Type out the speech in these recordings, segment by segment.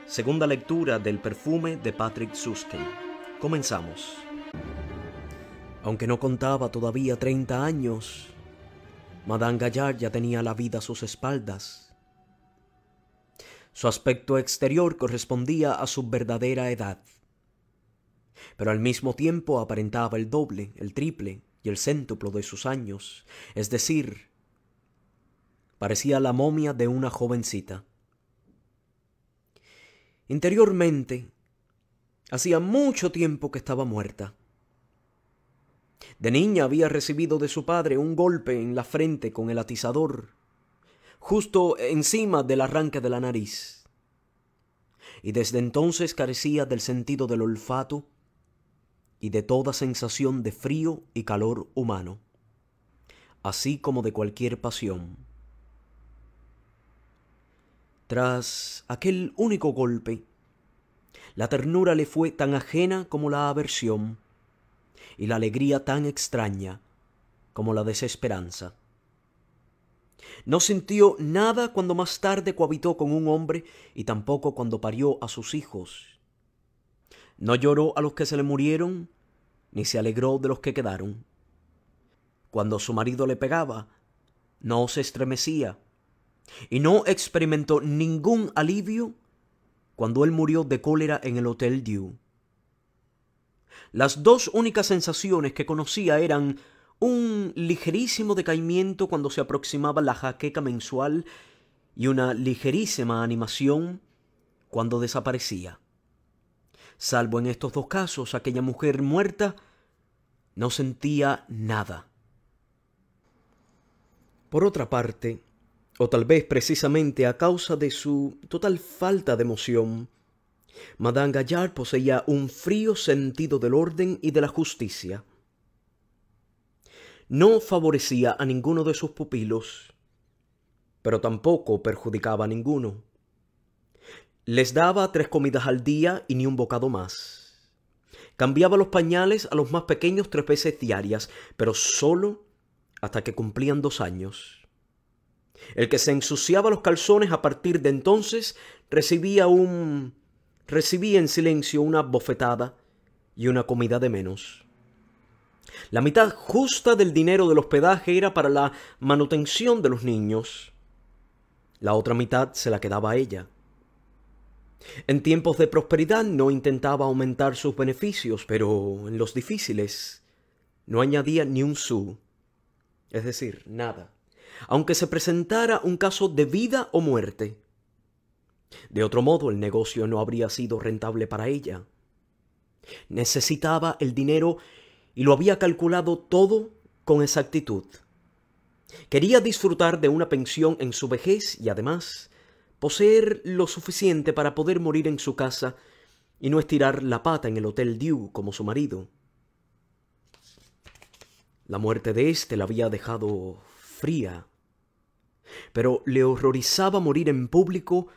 Segunda lectura del Perfume de Patrick Süskind. Comenzamos. Aunque no contaba todavía 30 años, Madame Gaillard ya tenía la vida a sus espaldas. Su aspecto exterior correspondía a su verdadera edad, pero al mismo tiempo aparentaba el doble, el triple y el céntuplo de sus años, es decir, parecía la momia de una jovencita. Interiormente, hacía mucho tiempo que estaba muerta. De niña había recibido de su padre un golpe en la frente con el atizador, justo encima del arranque de la nariz, y desde entonces carecía del sentido del olfato y de toda sensación de frío y calor humano, así como de cualquier pasión. Tras aquel único golpe, la ternura le fue tan ajena como la aversión, y la alegría tan extraña como la desesperanza. No sintió nada cuando más tarde cohabitó con un hombre y tampoco cuando parió a sus hijos. No lloró a los que se le murieron, ni se alegró de los que quedaron. Cuando su marido le pegaba, no se estremecía, y no experimentó ningún alivio cuando él murió de cólera en el Hotel Dieu. Las dos únicas sensaciones que conocía eran un ligerísimo decaimiento cuando se aproximaba la jaqueca mensual y una ligerísima animación cuando desaparecía. Salvo en estos dos casos, aquella mujer muerta no sentía nada. Por otra parte, o tal vez precisamente a causa de su total falta de emoción, Madame Gaillard poseía un frío sentido del orden y de la justicia. No favorecía a ninguno de sus pupilos, pero tampoco perjudicaba a ninguno. Les daba 3 comidas al día y ni un bocado más. Cambiaba los pañales a los más pequeños 3 veces diarias, pero solo hasta que cumplían 2 años. El que se ensuciaba los calzones a partir de entonces recibía en silencio una bofetada y una comida de menos. La mitad justa del dinero del hospedaje era para la manutención de los niños. La otra mitad se la quedaba a ella. En tiempos de prosperidad no intentaba aumentar sus beneficios, pero en los difíciles no añadía ni un sou, es decir, nada, aunque se presentara un caso de vida o muerte. De otro modo, el negocio no habría sido rentable para ella. Necesitaba el dinero y lo había calculado todo con exactitud. Quería disfrutar de una pensión en su vejez y además poseer lo suficiente para poder morir en su casa y no estirar la pata en el Hotel Dieu como su marido. La muerte de éste la había dejado fría, pero le horrorizaba morir en público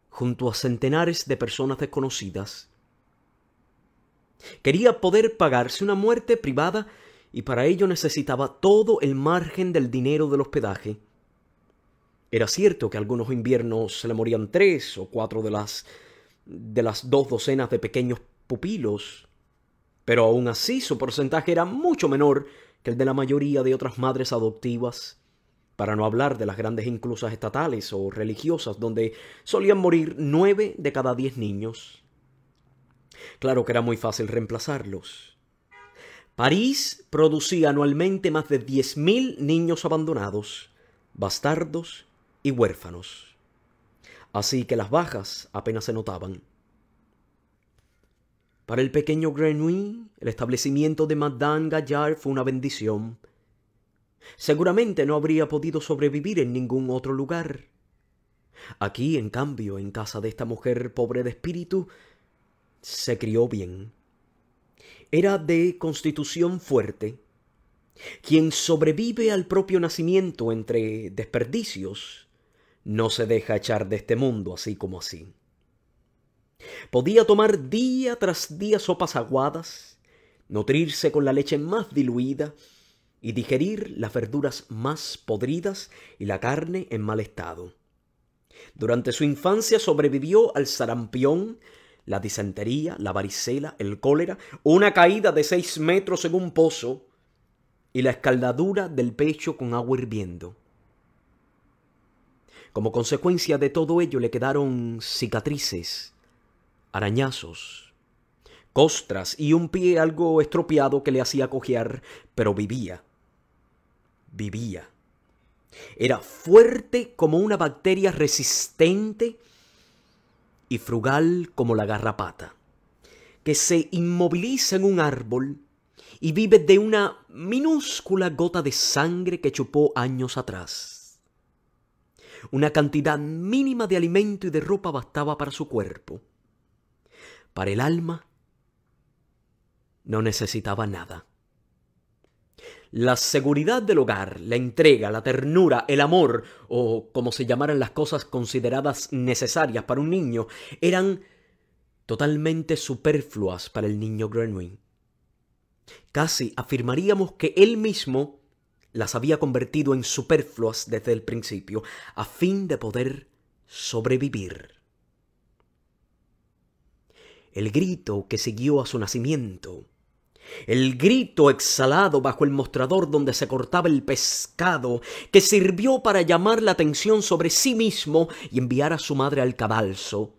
junto a centenares de personas desconocidas. Quería poder pagarse una muerte privada y para ello necesitaba todo el margen del dinero del hospedaje. Era cierto que algunos inviernos se le morían 3 o 4 de las 2 docenas de pequeños pupilos, pero aún así su porcentaje era mucho menor que el de la mayoría de otras madres adoptivas, para no hablar de las grandes inclusas estatales o religiosas, donde solían morir 9 de cada 10 niños. Claro que era muy fácil reemplazarlos. París producía anualmente más de 10.000 niños abandonados, bastardos y huérfanos. Así que las bajas apenas se notaban. Para el pequeño Grenouille, el establecimiento de Madame Gaillard fue una bendición. Seguramente no habría podido sobrevivir en ningún otro lugar. Aquí, en cambio, en casa de esta mujer pobre de espíritu, se crió bien. Era de constitución fuerte. Quien sobrevive al propio nacimiento entre desperdicios no se deja echar de este mundo así como así. Podía tomar día tras día sopas aguadas, nutrirse con la leche más diluida y digerir las verduras más podridas y la carne en mal estado. Durante su infancia sobrevivió al sarampión, la disentería, la varicela, el cólera, una caída de 6 metros en un pozo y la escaldadura del pecho con agua hirviendo. Como consecuencia de todo ello le quedaron cicatrices, arañazos, costras y un pie algo estropeado que le hacía cojear, pero vivía. Vivía. Era fuerte como una bacteria resistente y frugal como la garrapata, que se inmoviliza en un árbol y vive de una minúscula gota de sangre que chupó años atrás. Una cantidad mínima de alimento y de ropa bastaba para su cuerpo. Para el alma no necesitaba nada. La seguridad del hogar, la entrega, la ternura, el amor, o como se llamaran las cosas consideradas necesarias para un niño, eran totalmente superfluas para el niño Grenouille. Casi afirmaríamos que él mismo las había convertido en superfluas desde el principio, a fin de poder sobrevivir. El grito que siguió a su nacimiento, el grito exhalado bajo el mostrador donde se cortaba el pescado, que sirvió para llamar la atención sobre sí mismo y enviar a su madre al cadalso,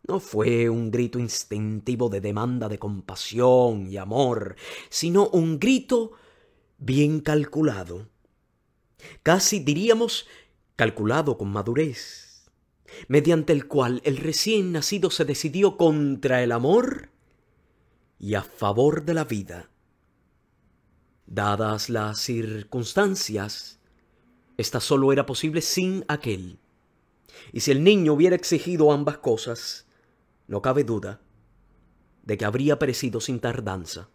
no fue un grito instintivo de demanda de compasión y amor, sino un grito bien calculado, casi diríamos calculado con madurez, mediante el cual el recién nacido se decidió contra el amor y a favor de la vida. Dadas las circunstancias, esta solo era posible sin aquel. Y si el niño hubiera exigido ambas cosas, no cabe duda de que habría perecido sin tardanza.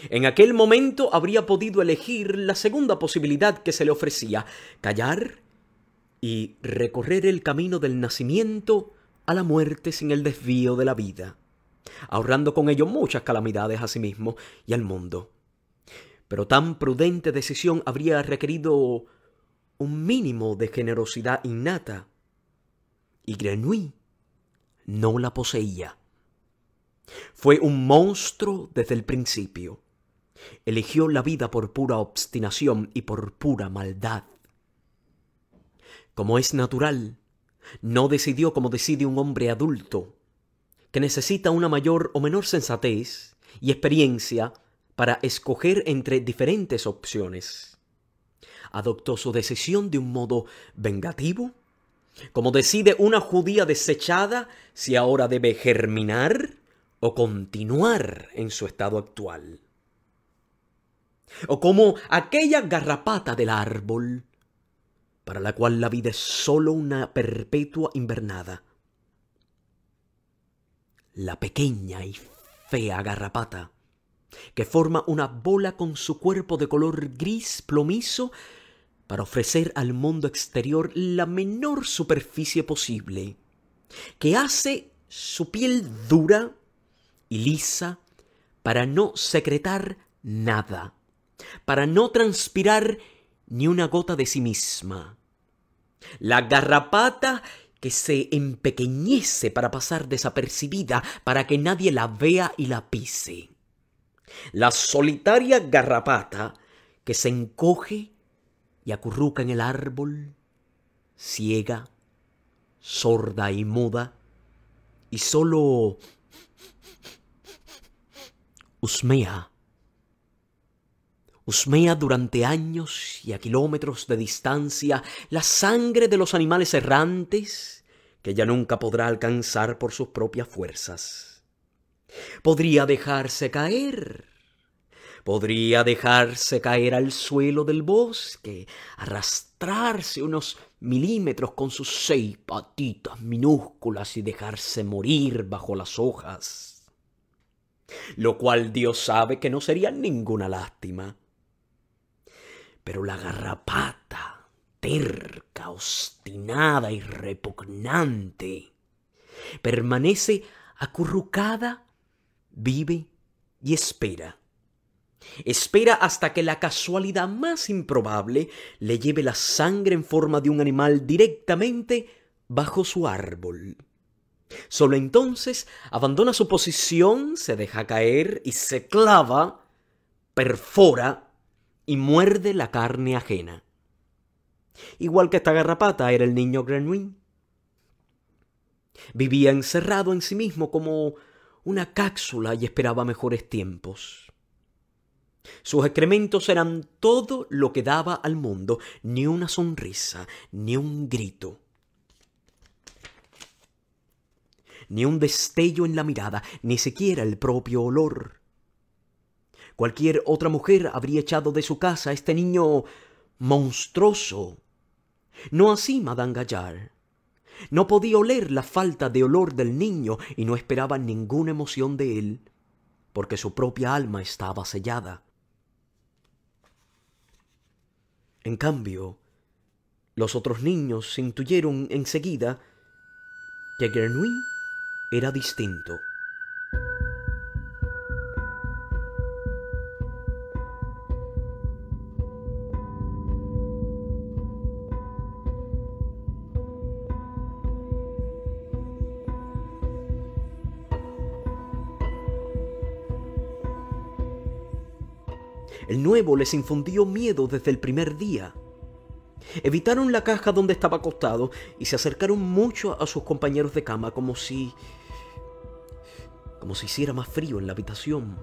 En aquel momento habría podido elegir la segunda posibilidad que se le ofrecía, callar y recorrer el camino del nacimiento a la muerte sin el desvío de la vida, ahorrando con ello muchas calamidades a sí mismo y al mundo. Pero tan prudente decisión habría requerido un mínimo de generosidad innata, y Grenouille no la poseía. Fue un monstruo desde el principio. Eligió la vida por pura obstinación y por pura maldad. Como es natural, no decidió como decide un hombre adulto, que necesita una mayor o menor sensatez y experiencia para escoger entre diferentes opciones. Adoptó su decisión de un modo vengativo, como decide una judía desechada si ahora debe germinar o continuar en su estado actual. O como aquella garrapata del árbol, para la cual la vida es sólo una perpetua invernada. La pequeña y fea garrapata, que forma una bola con su cuerpo de color gris plomizo para ofrecer al mundo exterior la menor superficie posible, que hace su piel dura y lisa para no secretar nada, para no transpirar ni una gota de sí misma. La garrapata que se empequeñece para pasar desapercibida, para que nadie la vea y la pise. La solitaria garrapata que se encoge y acurruca en el árbol, ciega, sorda y muda, y solo husmea. Husmea durante años y a kilómetros de distancia la sangre de los animales errantes que ella nunca podrá alcanzar por sus propias fuerzas. Podría dejarse caer al suelo del bosque, arrastrarse unos milímetros con sus 6 patitas minúsculas y dejarse morir bajo las hojas, lo cual Dios sabe que no sería ninguna lástima. Pero la garrapata, terca, obstinada y repugnante, permanece acurrucada, vive y espera. Espera hasta que la casualidad más improbable le lleve la sangre en forma de un animal directamente bajo su árbol. Solo entonces abandona su posición, se deja caer y se clava, perfora y muerde la carne ajena. Igual que esta garrapata era el niño Grenouille. Vivía encerrado en sí mismo como una cápsula y esperaba mejores tiempos. Sus excrementos eran todo lo que daba al mundo, ni una sonrisa, ni un grito, ni un destello en la mirada, ni siquiera el propio olor. Cualquier otra mujer habría echado de su casa a este niño monstruoso. No así Madame Gallard. No podía oler la falta de olor del niño y no esperaba ninguna emoción de él, porque su propia alma estaba sellada. En cambio, los otros niños intuyeron enseguida que Grenouille era distinto. El nuevo les infundió miedo desde el primer día. Evitaron la caja donde estaba acostado y se acercaron mucho a sus compañeros de cama como si hiciera más frío en la habitación.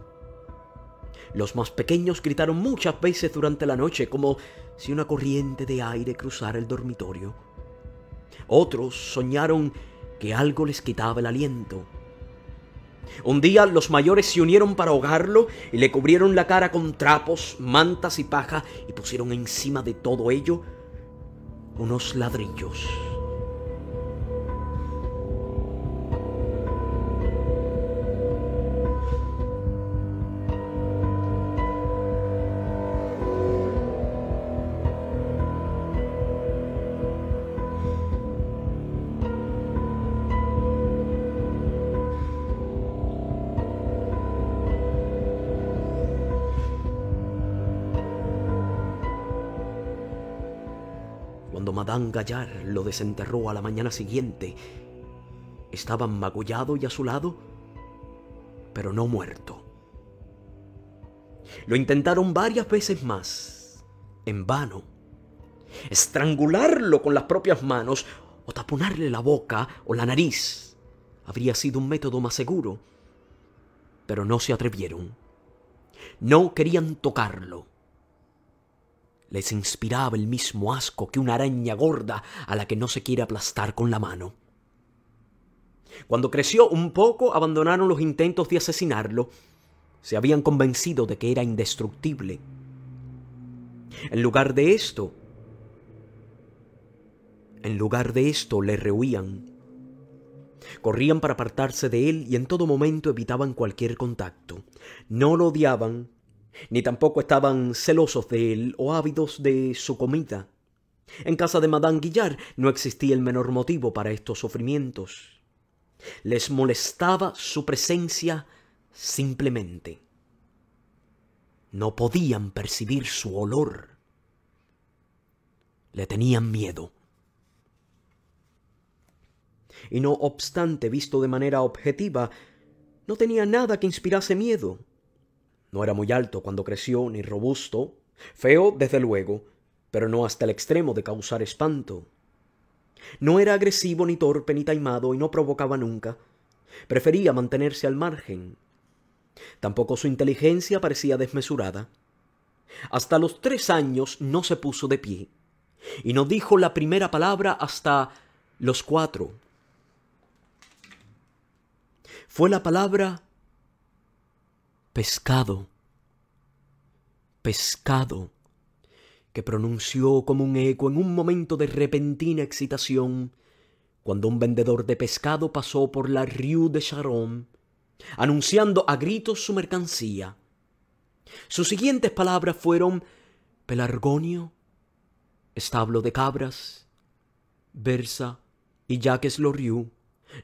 Los más pequeños gritaron muchas veces durante la noche como si una corriente de aire cruzara el dormitorio. Otros soñaron que algo les quitaba el aliento. Un día los mayores se unieron para ahogarlo y le cubrieron la cara con trapos, mantas y paja y pusieron encima de todo ello unos ladrillos. Cuando Madame Gallard lo desenterró a la mañana siguiente, estaba magullado y azulado, pero no muerto. Lo intentaron varias veces más, en vano. Estrangularlo con las propias manos o taponarle la boca o la nariz habría sido un método más seguro, pero no se atrevieron. No querían tocarlo. Les inspiraba el mismo asco que una araña gorda a la que no se quiere aplastar con la mano. Cuando creció un poco, abandonaron los intentos de asesinarlo. Se habían convencido de que era indestructible. En lugar de esto, le rehuían. Corrían para apartarse de él y en todo momento evitaban cualquier contacto. No lo odiaban, ni tampoco estaban celosos de él o ávidos de su comida. En casa de Madame Gallard no existía el menor motivo para estos sufrimientos. Les molestaba su presencia simplemente. No podían percibir su olor. Le tenían miedo. Y no obstante, visto de manera objetiva, no tenía nada que inspirase miedo. No era muy alto cuando creció, ni robusto. Feo, desde luego, pero no hasta el extremo de causar espanto. No era agresivo, ni torpe, ni taimado, y no provocaba nunca. Prefería mantenerse al margen. Tampoco su inteligencia parecía desmesurada. Hasta los 3 años no se puso de pie, y no dijo la primera palabra hasta los 4. Fue la palabra pescado, pescado, que pronunció como un eco en un momento de repentina excitación, cuando un vendedor de pescado pasó por la Rue de Charonne, anunciando a gritos su mercancía. Sus siguientes palabras fueron pelargonio, establo de cabras, Versa y Jacques Loriot,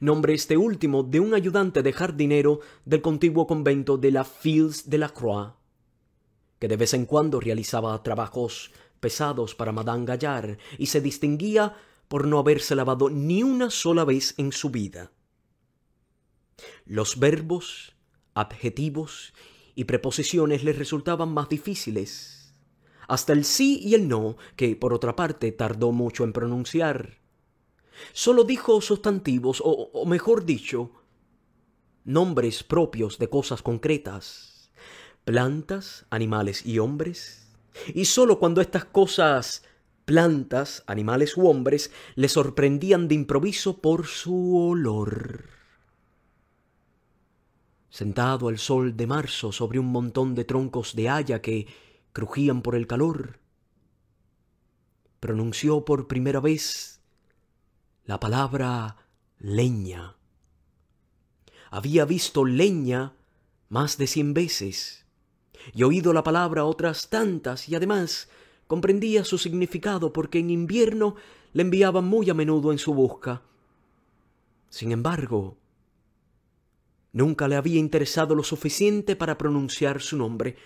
nombre este último de un ayudante de jardinero del contiguo convento de la Filles de la Croix. que de vez en cuando realizaba trabajos pesados para Madame Gallard y se distinguía por no haberse lavado ni una sola vez en su vida. Los verbos, adjetivos y preposiciones le resultaban más difíciles. Hasta el sí y el no, que por otra parte tardó mucho en pronunciar. Solo dijo sustantivos, o mejor dicho, nombres propios de cosas concretas, plantas, animales y hombres, y solo cuando estas cosas, plantas, animales u hombres, le sorprendían de improviso por su olor. Sentado al sol de marzo sobre un montón de troncos de haya que crujían por el calor, pronunció por primera vez la palabra leña. Había visto leña más de 100 veces y oído la palabra otras tantas, y además comprendía su significado porque en invierno le enviaban muy a menudo en su busca. Sin embargo, nunca le había interesado lo suficiente para pronunciar su nombre,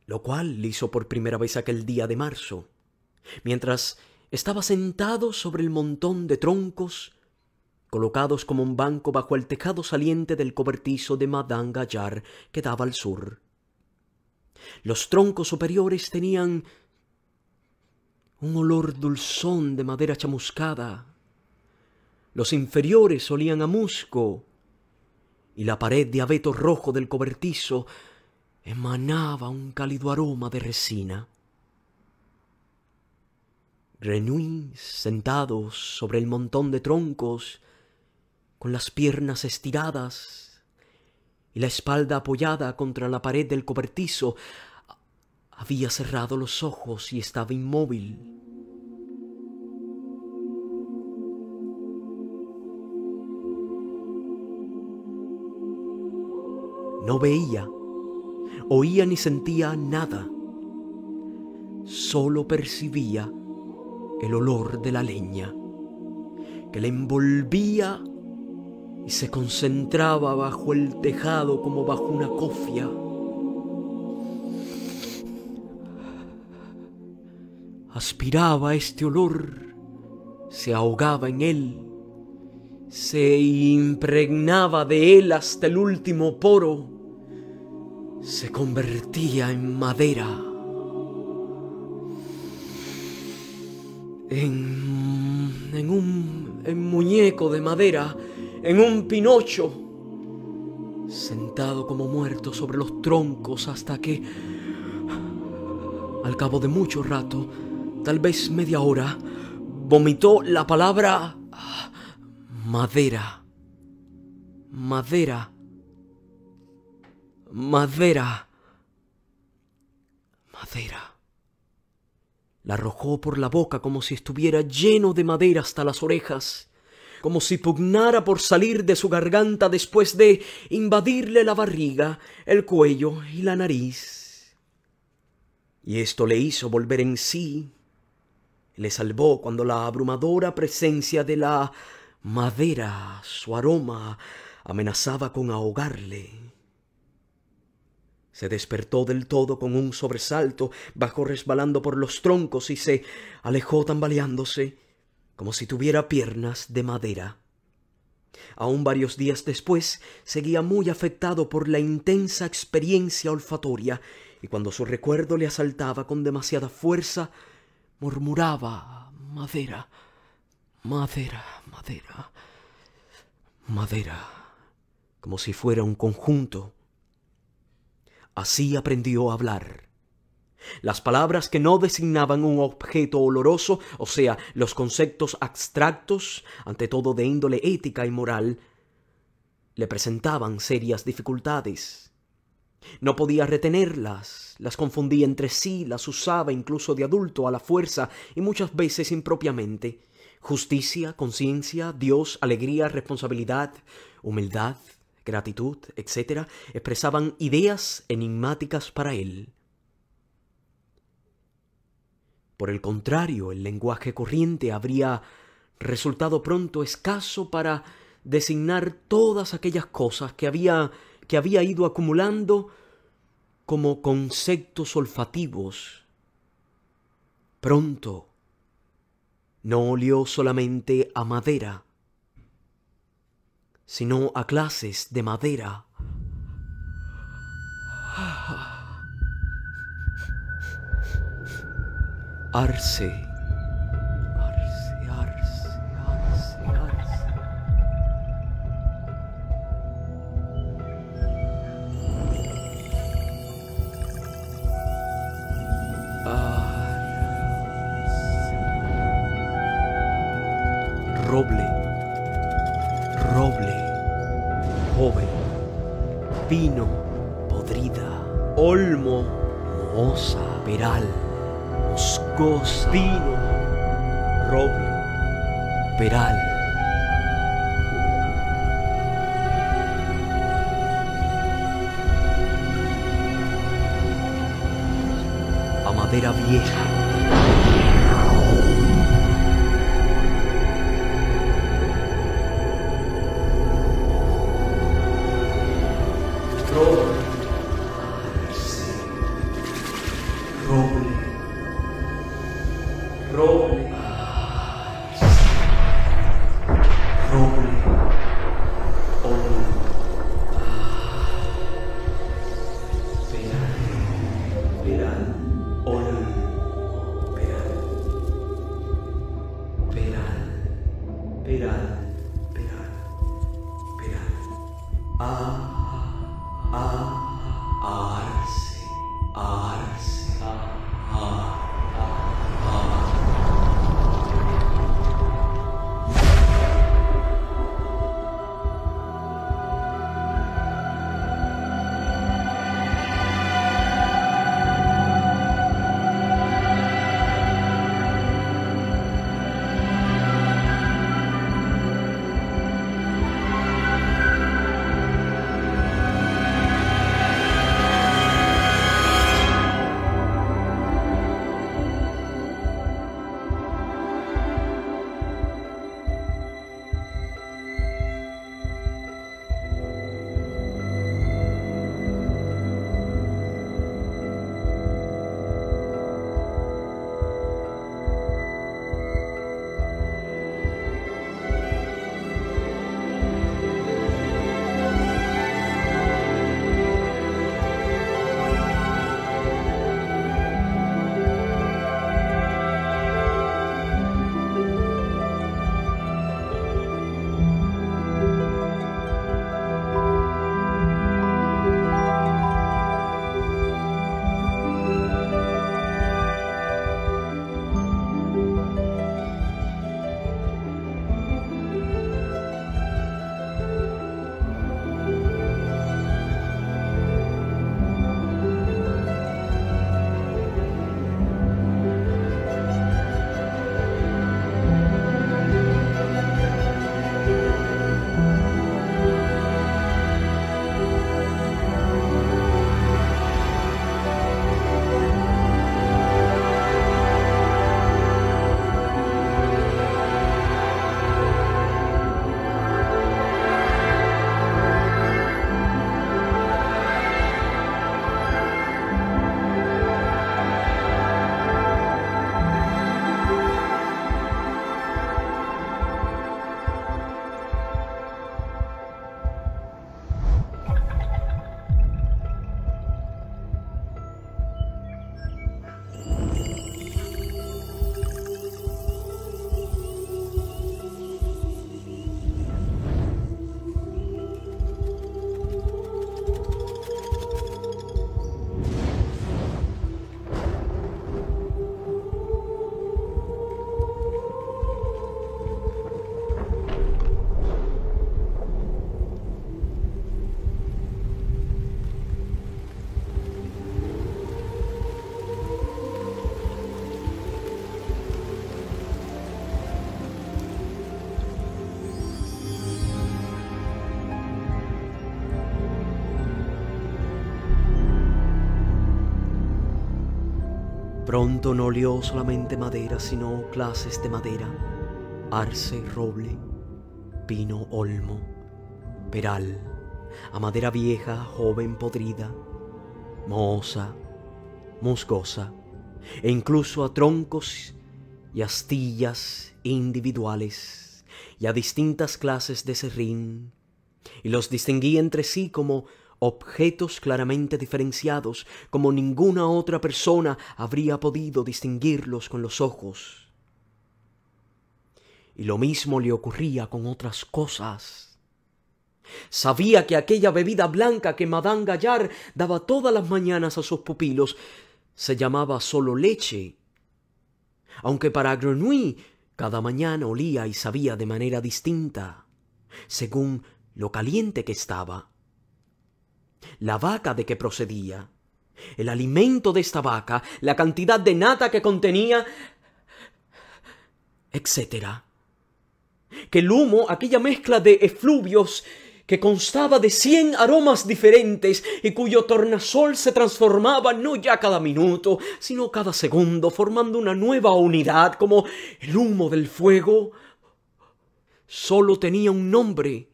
lo cual le hizo por primera vez aquel día de marzo, mientras estaba sentado sobre el montón de troncos colocados como un banco bajo el tejado saliente del cobertizo de Madame Gallard que daba al sur. Los troncos superiores tenían un olor dulzón de madera chamuscada. Los inferiores olían a musgo y la pared de abeto rojo del cobertizo emanaba un cálido aroma de resina. Renouille, sentado sobre el montón de troncos, con las piernas estiradas y la espalda apoyada contra la pared del cobertizo, había cerrado los ojos y estaba inmóvil. No veía, oía ni sentía nada. Solo percibía el olor de la leña que le envolvía y se concentraba bajo el tejado como bajo una cofia. Aspiraba este olor, se ahogaba en él, se impregnaba de él hasta el último poro, se convertía en madera, en un muñeco de madera, en un Pinocho, sentado como muerto sobre los troncos hasta que, al cabo de mucho rato, tal vez media hora, vomitó la palabra madera, madera, madera, madera. La arrojó por la boca como si estuviera lleno de madera hasta las orejas, como si pugnara por salir de su garganta después de invadirle la barriga, el cuello y la nariz. Y esto le hizo volver en sí. Le salvó cuando la abrumadora presencia de la madera, su aroma, amenazaba con ahogarle. Se despertó del todo con un sobresalto, bajó resbalando por los troncos y se alejó tambaleándose, como si tuviera piernas de madera. Aún varios días después, seguía muy afectado por la intensa experiencia olfatoria, y cuando su recuerdo le asaltaba con demasiada fuerza, murmuraba madera, madera, madera, madera, como si fuera un conjunto. Así aprendió a hablar. Las palabras que no designaban un objeto oloroso, o sea, los conceptos abstractos, ante todo de índole ética y moral, le presentaban serias dificultades. No podía retenerlas, las confundía entre sí, las usaba incluso de adulto a la fuerza y muchas veces impropiamente. Justicia, conciencia, Dios, alegría, responsabilidad, humildad, gratitud, etc., expresaban ideas enigmáticas para él. Por el contrario, el lenguaje corriente habría resultado pronto escaso para designar todas aquellas cosas que había ido acumulando como conceptos olfativos. Pronto no olió solamente a madera, sino a clases de madera. Arce, arce, arce, arce, arce. Roble, roble, joven, pino, podrida, olmo, mohosa, peral, moscosa, pino, roble, peral. A madera vieja. Roble, roble, roble, olmo, peral, peral, olmo, peral, peral, peral, peral, peral, arce, arce. Pronto no olió solamente madera, sino clases de madera, arce, roble, pino, olmo, peral, a madera vieja, joven, podrida, mohosa, musgosa, e incluso a troncos y astillas individuales, y a distintas clases de serrín, y los distinguí entre sí como objetos claramente diferenciados, como ninguna otra persona habría podido distinguirlos con los ojos. Y lo mismo le ocurría con otras cosas. Sabía que aquella bebida blanca que Madame Gallard daba todas las mañanas a sus pupilos se llamaba solo leche, aunque para Grenouille cada mañana olía y sabía de manera distinta, según lo caliente que estaba, la vaca de que procedía, el alimento de esta vaca, la cantidad de nata que contenía, etc. Que el humo, aquella mezcla de efluvios que constaba de 100 aromas diferentes y cuyo tornasol se transformaba no ya cada minuto, sino cada segundo, formando una nueva unidad, como el humo del fuego, solo tenía un nombre: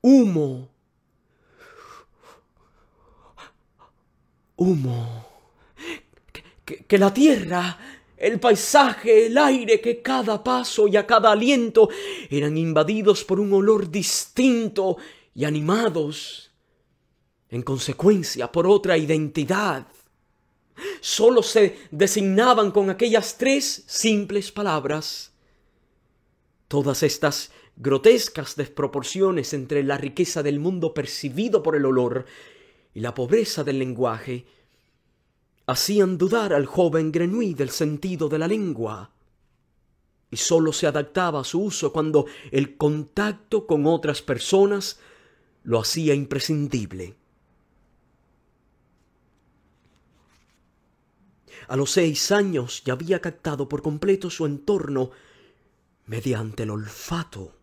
humo. Humo. Que la tierra, el paisaje, el aire, que cada paso y a cada aliento eran invadidos por un olor distinto y animados, en consecuencia, por otra identidad. Solo se designaban con aquellas 3 simples palabras. Todas estas grotescas desproporciones entre la riqueza del mundo percibido por el olor y la pobreza del lenguaje hacían dudar al joven Grenouille del sentido de la lengua, y sólo se adaptaba a su uso cuando el contacto con otras personas lo hacía imprescindible. A los 6 años ya había captado por completo su entorno mediante el olfato.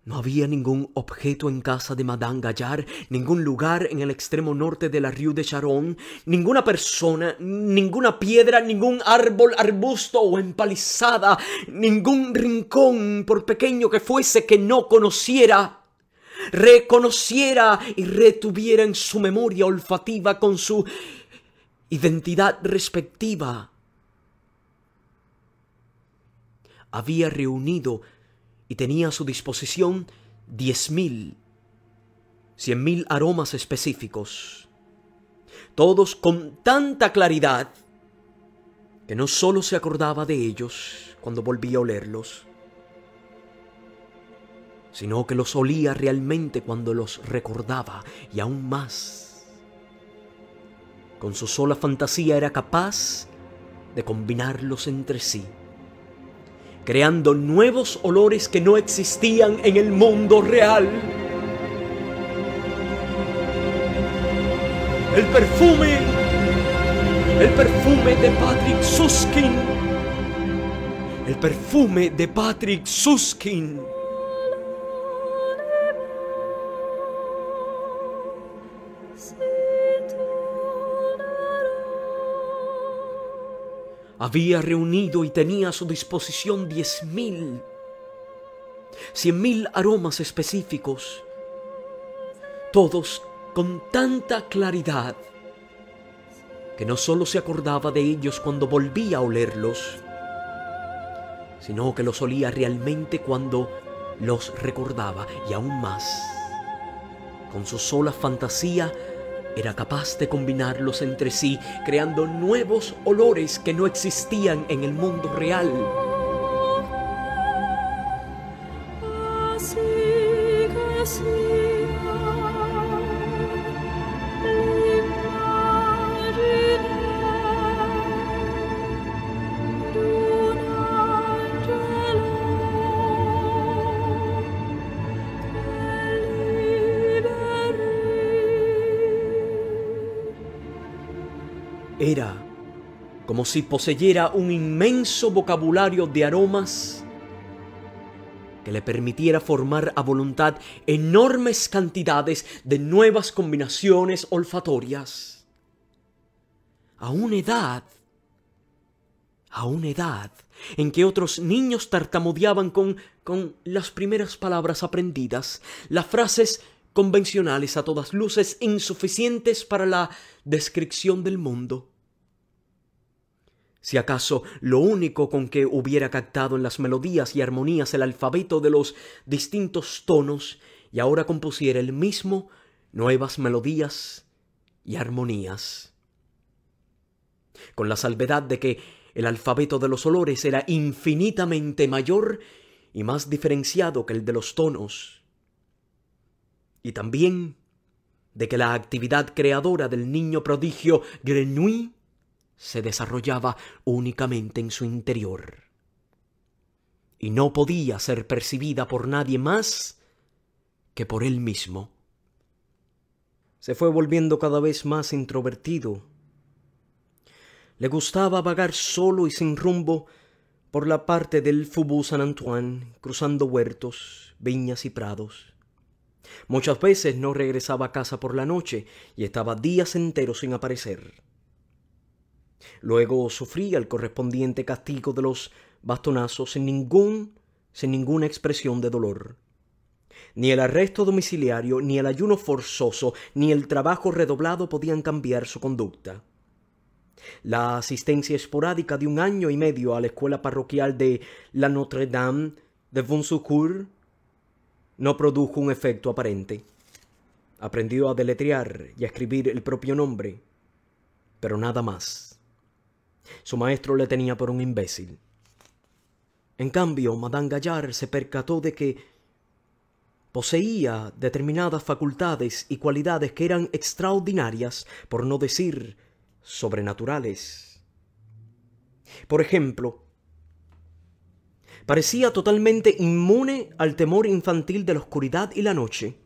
No había ningún objeto en casa de Madame Gallard, ningún lugar en el extremo norte de la Rue de Charonne, ninguna persona, ninguna piedra, ningún árbol, arbusto o empalizada, ningún rincón, por pequeño que fuese, que no conociera, reconociera y retuviera en su memoria olfativa con su identidad respectiva. Había reunido y tenía a su disposición 10.000, 100.000 aromas específicos, todos con tanta claridad que no sólo se acordaba de ellos cuando volvía a olerlos, sino que los olía realmente cuando los recordaba, y aún más. Con su sola fantasía era capaz de combinarlos entre sí, creando nuevos olores que no existían en el mundo real. El perfume de Patrick Süskind. El perfume de Patrick Süskind. Había reunido y tenía a su disposición 10.000, 100.000 aromas específicos, todos con tanta claridad que no solo se acordaba de ellos cuando volvía a olerlos, sino que los olía realmente cuando los recordaba, y aún más. Con su sola fantasía era capaz de combinarlos entre sí, creando nuevos olores que no existían en el mundo real. Era como si poseyera un inmenso vocabulario de aromas que le permitiera formar a voluntad enormes cantidades de nuevas combinaciones olfatorias. A una edad a una edad en que otros niños tartamudeaban con las primeras palabras aprendidas, las frases convencionales a todas luces insuficientes para la descripción del mundo. Si acaso lo único con que hubiera captado en las melodías y armonías el alfabeto de los distintos tonos, y ahora compusiera él mismo nuevas melodías y armonías. Con la salvedad de que el alfabeto de los olores era infinitamente mayor y más diferenciado que el de los tonos, y también de que la actividad creadora del niño prodigio Grenouille se desarrollaba únicamente en su interior, y no podía ser percibida por nadie más que por él mismo. Se fue volviendo cada vez más introvertido. Le gustaba vagar solo y sin rumbo por la parte del Faubourg Saint-Antoine, cruzando huertos, viñas y prados. Muchas veces no regresaba a casa por la noche y estaba días enteros sin aparecer. Luego sufría el correspondiente castigo de los bastonazos sin ninguna expresión de dolor. Ni el arresto domiciliario, ni el ayuno forzoso, ni el trabajo redoblado podían cambiar su conducta. La asistencia esporádica de 1 año y medio a la escuela parroquial de la Notre-Dame de Bon-Secours no produjo un efecto aparente. Aprendió a deletrear y a escribir el propio nombre, pero nada más. Su maestro le tenía por un imbécil. En cambio, Madame Gaillard se percató de que poseía determinadas facultades y cualidades que eran extraordinarias, por no decir sobrenaturales. Por ejemplo, parecía totalmente inmune al temor infantil de la oscuridad y la noche.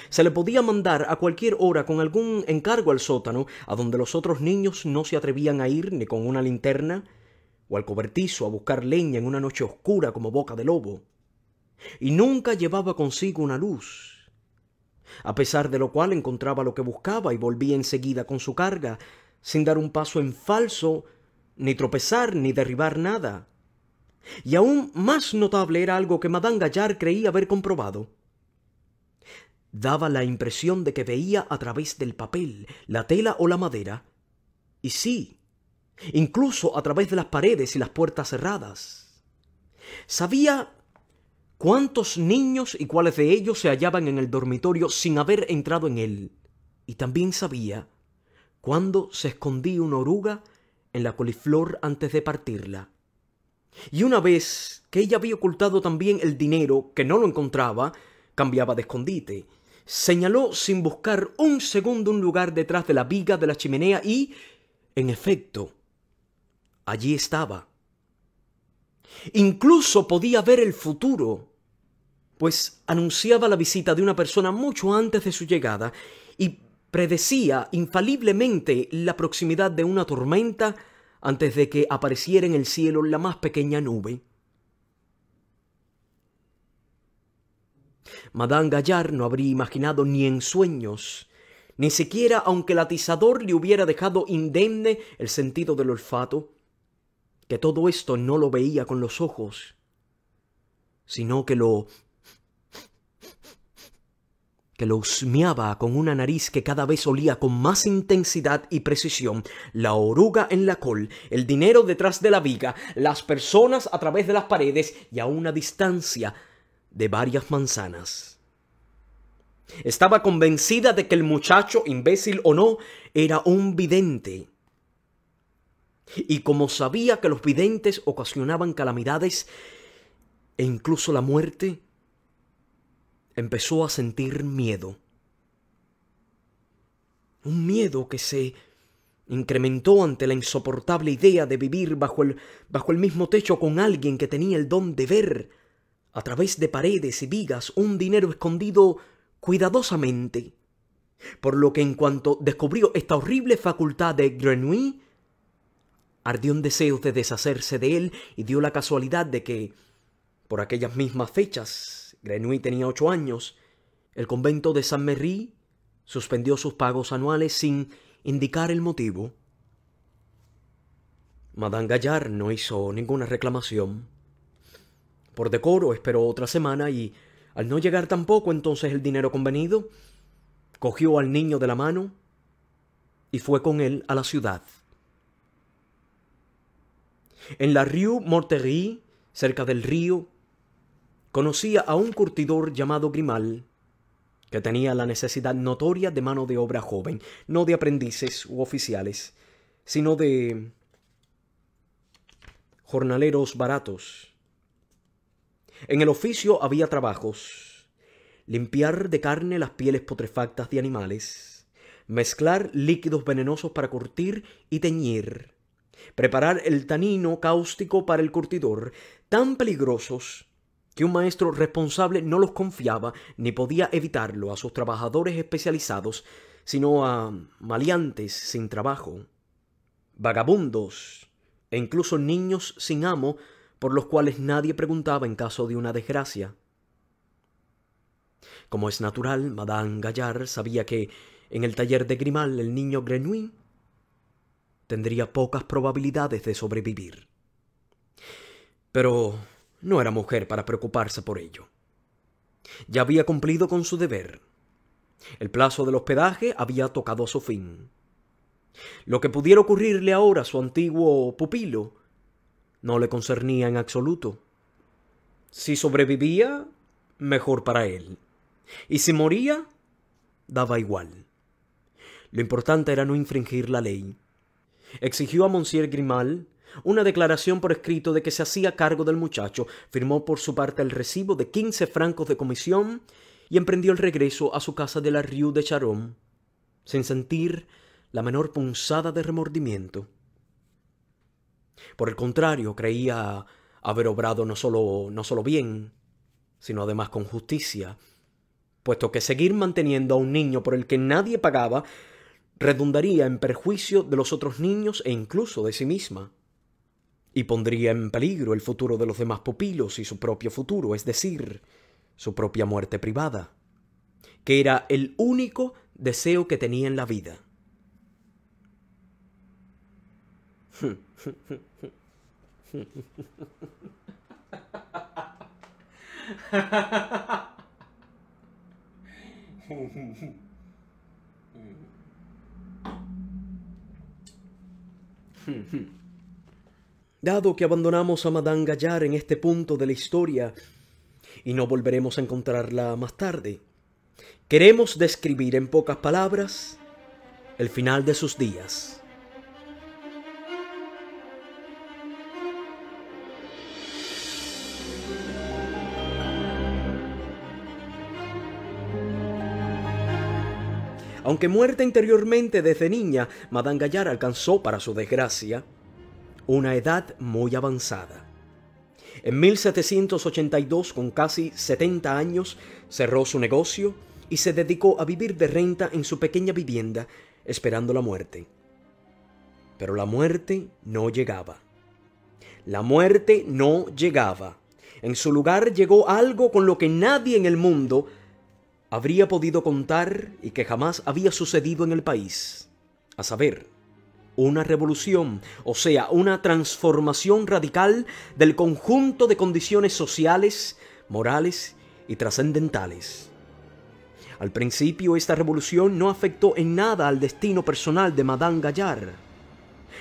Se le podía mandar a cualquier hora con algún encargo al sótano, a donde los otros niños no se atrevían a ir ni con una linterna, o al cobertizo a buscar leña en una noche oscura como boca de lobo. Y nunca llevaba consigo una luz, a pesar de lo cual encontraba lo que buscaba y volvía enseguida con su carga, sin dar un paso en falso, ni tropezar, ni derribar nada. Y aún más notable era algo que Madame Gaillard creía haber comprobado. Daba la impresión de que veía a través del papel, la tela o la madera, y sí, incluso a través de las paredes y las puertas cerradas. Sabía cuántos niños y cuáles de ellos se hallaban en el dormitorio sin haber entrado en él, y también sabía cuándo se escondía una oruga en la coliflor antes de partirla. Y una vez que ella había ocultado también el dinero, que no lo encontraba, cambiaba de escondite. Señaló sin buscar un segundo un lugar detrás de la viga de la chimenea y, en efecto, allí estaba. Incluso podía ver el futuro, pues anunciaba la visita de una persona mucho antes de su llegada y predecía infaliblemente la proximidad de una tormenta antes de que apareciera en el cielo la más pequeña nube. Madame Gaillard no habría imaginado ni en sueños, ni siquiera aunque el atizador le hubiera dejado indemne el sentido del olfato, que todo esto no lo veía con los ojos, sino que lo husmeaba con una nariz que cada vez olía con más intensidad y precisión, la oruga en la col, el dinero detrás de la viga, las personas a través de las paredes y a una distancia de varias manzanas. Estaba convencida de que el muchacho, imbécil o no, era un vidente. Y como sabía que los videntes ocasionaban calamidades e incluso la muerte, empezó a sentir miedo. Un miedo que se incrementó ante la insoportable idea de vivir bajo el mismo techo con alguien que tenía el don de ver, a través de paredes y vigas, un dinero escondido cuidadosamente. Por lo que en cuanto descubrió esta horrible facultad de Grenouille, ardió en deseos de deshacerse de él y dio la casualidad de que, por aquellas mismas fechas, Grenouille tenía 8 años, el convento de Saint-Merry suspendió sus pagos anuales sin indicar el motivo. Madame Gallard no hizo ninguna reclamación. Por decoro esperó otra semana y, al no llegar tampoco entonces el dinero convenido, cogió al niño de la mano y fue con él a la ciudad. En la Rue Morterie, cerca del río, conocía a un curtidor llamado Grimal, que tenía la necesidad notoria de mano de obra joven, no de aprendices u oficiales, sino de jornaleros baratos. En el oficio había trabajos: limpiar de carne las pieles putrefactas de animales, mezclar líquidos venenosos para curtir y teñir, preparar el tanino cáustico para el curtidor, tan peligrosos que un maestro responsable no los confiaba ni podía evitarlo a sus trabajadores especializados, sino a maleantes sin trabajo, vagabundos e incluso niños sin amo por los cuales nadie preguntaba en caso de una desgracia. Como es natural, Madame Gallard sabía que en el taller de Grimal el niño Grenouille tendría pocas probabilidades de sobrevivir. Pero no era mujer para preocuparse por ello. Ya había cumplido con su deber. El plazo del hospedaje había tocado a su fin. Lo que pudiera ocurrirle ahora a su antiguo pupilo no le concernía en absoluto. Si sobrevivía, mejor para él. Y si moría, daba igual. Lo importante era no infringir la ley. Exigió a Monsieur Grimal una declaración por escrito de que se hacía cargo del muchacho, firmó por su parte el recibo de 15 francos de comisión y emprendió el regreso a su casa de la Rue de Charonne, sin sentir la menor punzada de remordimiento. Por el contrario, creía haber obrado no solo bien, sino además con justicia, puesto que seguir manteniendo a un niño por el que nadie pagaba redundaría en perjuicio de los otros niños e incluso de sí misma, y pondría en peligro el futuro de los demás pupilos y su propio futuro, es decir, su propia muerte privada, que era el único deseo que tenía en la vida. Dado que abandonamos a Madame Gallard en este punto de la historia y no volveremos a encontrarla más tarde, queremos describir en pocas palabras el final de sus días. Aunque muerta interiormente desde niña, Madame Gallard alcanzó, para su desgracia, una edad muy avanzada. En 1782, con casi 70 años, cerró su negocio y se dedicó a vivir de renta en su pequeña vivienda, esperando la muerte. Pero la muerte no llegaba. La muerte no llegaba. En su lugar llegó algo con lo que nadie en el mundo habría podido contar y que jamás había sucedido en el país, a saber, una revolución, o sea, una transformación radical del conjunto de condiciones sociales, morales y trascendentales. Al principio, esta revolución no afectó en nada al destino personal de Madame Gallard.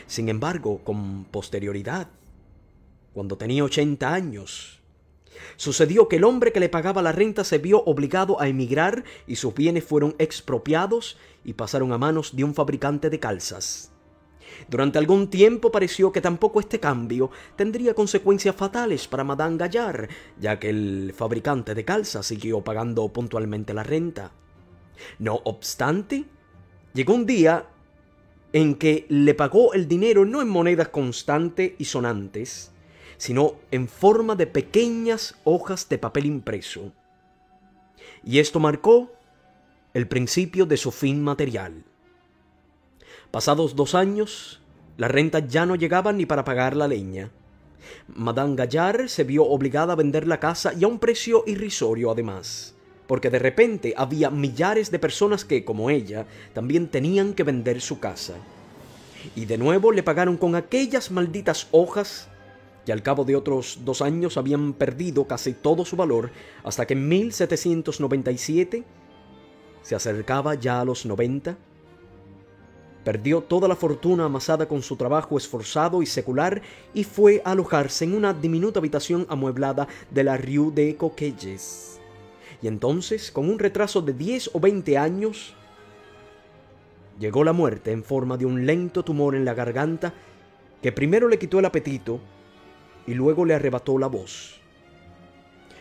Sin embargo, con posterioridad, cuando tenía 80 años, sucedió que el hombre que le pagaba la renta se vio obligado a emigrar y sus bienes fueron expropiados y pasaron a manos de un fabricante de calzas. Durante algún tiempo pareció que tampoco este cambio tendría consecuencias fatales para Madame Gallard, ya que el fabricante de calzas siguió pagando puntualmente la renta. No obstante, llegó un día en que le pagó el dinero no en monedas constantes y sonantes, sino en forma de pequeñas hojas de papel impreso. Y esto marcó el principio de su fin material. Pasados 2 años, la renta ya no llegaba ni para pagar la leña. Madame Gallard se vio obligada a vender la casa y a un precio irrisorio además, porque de repente había millares de personas que, como ella, también tenían que vender su casa. Y de nuevo le pagaron con aquellas malditas hojas que al cabo de otros 2 años habían perdido casi todo su valor, hasta que en 1797, se acercaba ya a los 90, perdió toda la fortuna amasada con su trabajo esforzado y secular y fue a alojarse en una diminuta habitación amueblada de la Rue de Coquelles. Y entonces, con un retraso de 10 o 20 años, llegó la muerte en forma de un lento tumor en la garganta que primero le quitó el apetito y luego le arrebató la voz,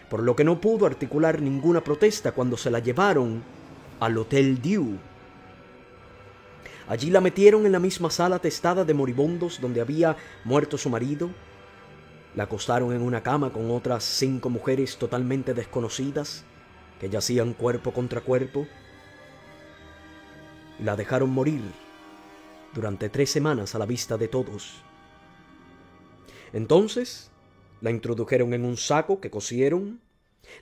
por lo que no pudo articular ninguna protesta cuando se la llevaron al Hotel Dieu. Allí la metieron en la misma sala atestada de moribundos donde había muerto su marido. La acostaron en una cama con otras 5 mujeres totalmente desconocidas que yacían cuerpo contra cuerpo. Y la dejaron morir durante 3 semanas a la vista de todos. Entonces la introdujeron en un saco que cosieron,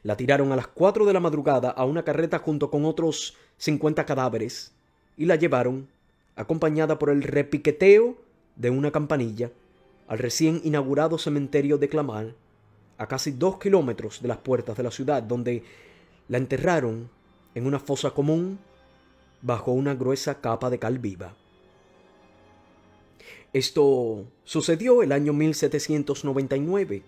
la tiraron a las 4 de la madrugada a una carreta junto con otros 50 cadáveres y la llevaron, acompañada por el repiqueteo de una campanilla, al recién inaugurado cementerio de Clamart, a casi 2 kilómetros de las puertas de la ciudad, donde la enterraron en una fosa común bajo una gruesa capa de cal viva. Esto sucedió el año 1799.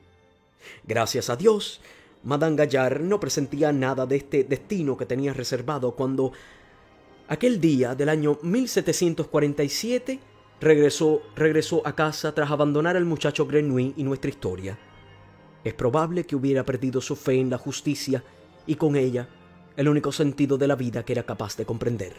Gracias a Dios, Madame Gaillard no presentía nada de este destino que tenía reservado cuando aquel día del año 1747 regresó a casa tras abandonar al muchacho Grenouille y nuestra historia. Es probable que hubiera perdido su fe en la justicia y con ella el único sentido de la vida que era capaz de comprender.